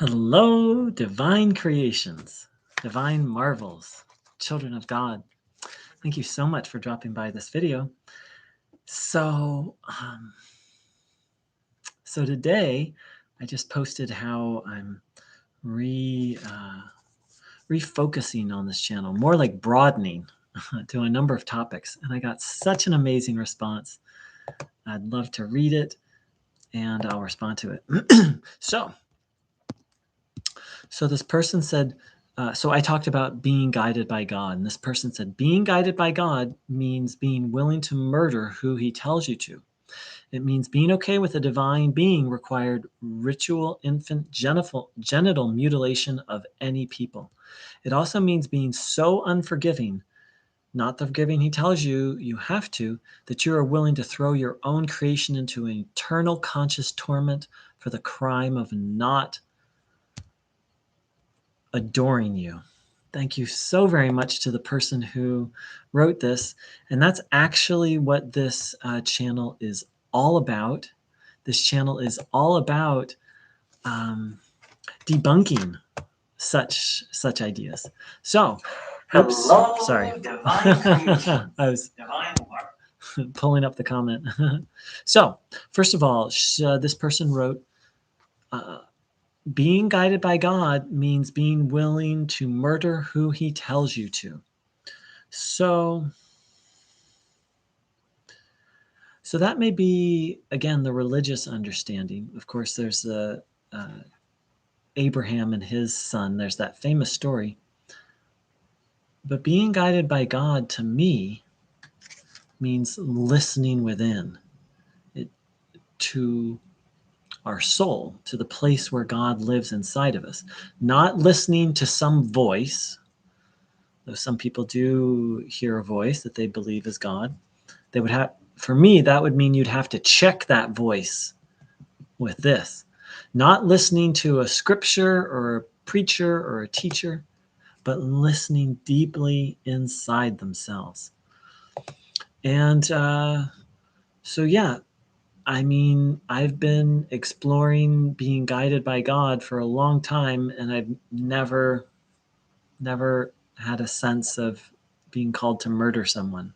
Hello, divine creations, divine marvels, children of God. Thank you so much for dropping by this video. So, um, so today I just posted how I'm refocusing on this channel, more like broadening to a number of topics, and I got such an amazing response. I'd love to read it, and I'll respond to it. So this person said, so I talked about being guided by God, and this person said, being guided by God means being willing to murder who he tells you to. It means being okay with a divine being required ritual infant genital mutilation of any people. It also means being so unforgiving, not the forgiving he tells you you have to, that you are willing to throw your own creation into an eternal conscious torment for the crime of not adoring you. Thank you so very much to the person who wrote this. And that's actually what this channel is all about. This channel is all about debunking such ideas. So, oops, sorry. I was pulling up the comment. So, first of all, this person wrote, being guided by God means being willing to murder who he tells you to. So that may be, again, the religious understanding. Of course, there's the Abraham and his son. There's that famous story. But being guided by God, to me, means listening within, to our soul, to the place where God lives inside of us. Not listening to some voice, though some people do hear a voice that they believe is God. They would have, for me, that would mean you'd have to check that voice with this. Not listening to a scripture or a preacher or a teacher, but listening deeply inside themselves. And so, yeah, I mean, I've been exploring being guided by God for a long time, and I've never had a sense of being called to murder someone.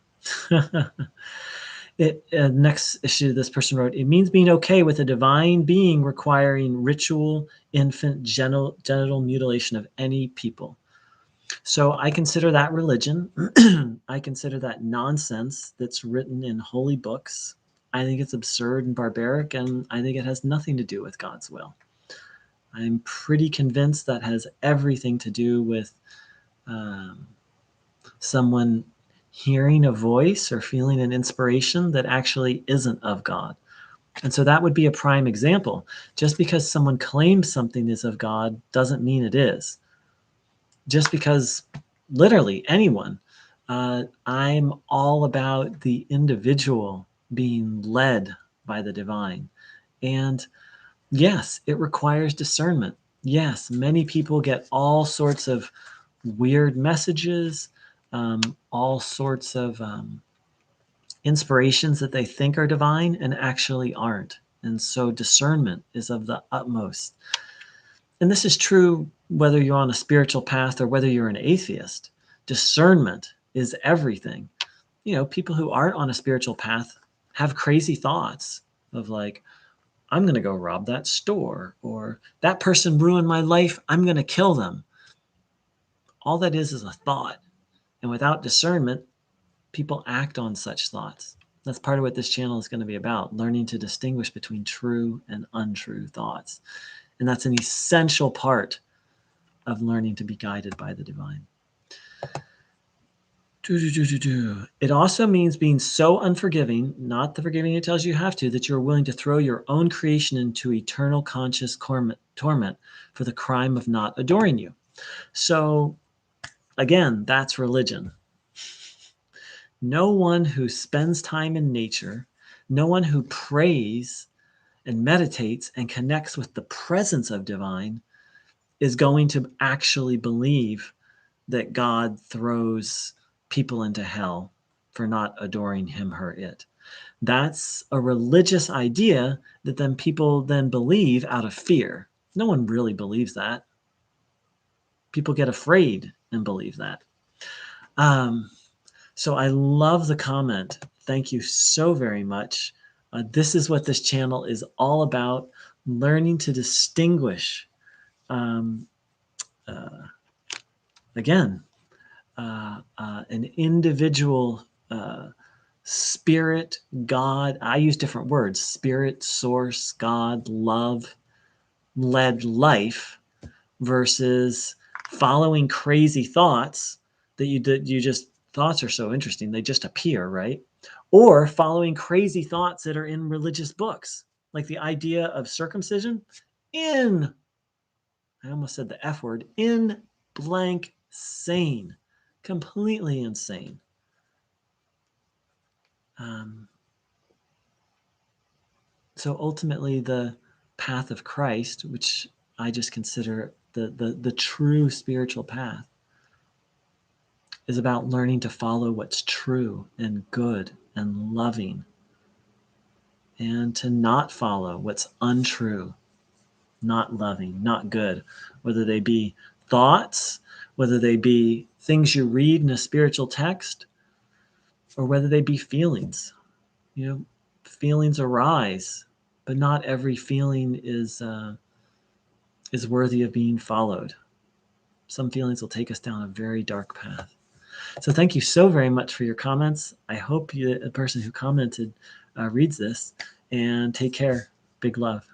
Next issue, this person wrote, it means being okay with a divine being requiring ritual infant genital mutilation of any people. So I consider that religion. I consider that nonsense that's written in holy books. I think it's absurd and barbaric, and I think it has nothing to do with God's will. I'm pretty convinced that has everything to do with someone hearing a voice or feeling an inspiration that actually isn't of God. And so that would be a prime example. Just because someone claims something is of God doesn't mean it is. Just because literally anyone, I'm all about the individual being led by the divine. And yes, it requires discernment. Yes, many people get all sorts of weird messages, all sorts of inspirations that they think are divine and actually aren't. And so discernment is of the utmost. And this is true whether you're on a spiritual path or whether you're an atheist. Discernment is everything. You know, people who aren't on a spiritual path have crazy thoughts of like, I'm going to go rob that store, or that person ruined my life, I'm going to kill them. All that is a thought. And without discernment, people act on such thoughts. That's part of what this channel is going to be about, learning to distinguish between true and untrue thoughts. And that's an essential part of learning to be guided by the divine. It also means being so unforgiving, not the forgiving it tells you have to, that you're willing to throw your own creation into eternal conscious torment for the crime of not adoring you. So again, that's religion. No one who spends time in nature, no one who prays and meditates and connects with the presence of divine is going to actually believe that God throws people into hell for not adoring him, her, it. That's a religious idea that then people then believe out of fear. No one really believes that. People get afraid and believe that. So I love the comment. Thank you so very much. This is what this channel is all about, learning to distinguish, um, uh, again, an individual spirit, God. I use different words: spirit, source, God, love, led life versus following crazy thoughts that you just thoughts are so interesting, they just appear, right? Or following crazy thoughts that are in religious books, like the idea of circumcision in, I almost said the F word, in blank sane, completely insane. So ultimately, the path of Christ, which I just consider the true spiritual path, is about learning to follow what's true and good and loving, and to not follow what's untrue, not loving, not good, whether they be thoughts, whether they be things you read in a spiritual text, or whether they be feelings. You know, feelings arise, but not every feeling is worthy of being followed. Some feelings will take us down a very dark path. So thank you so very much for your comments. I hope the person who commented reads this, and take care. Big love.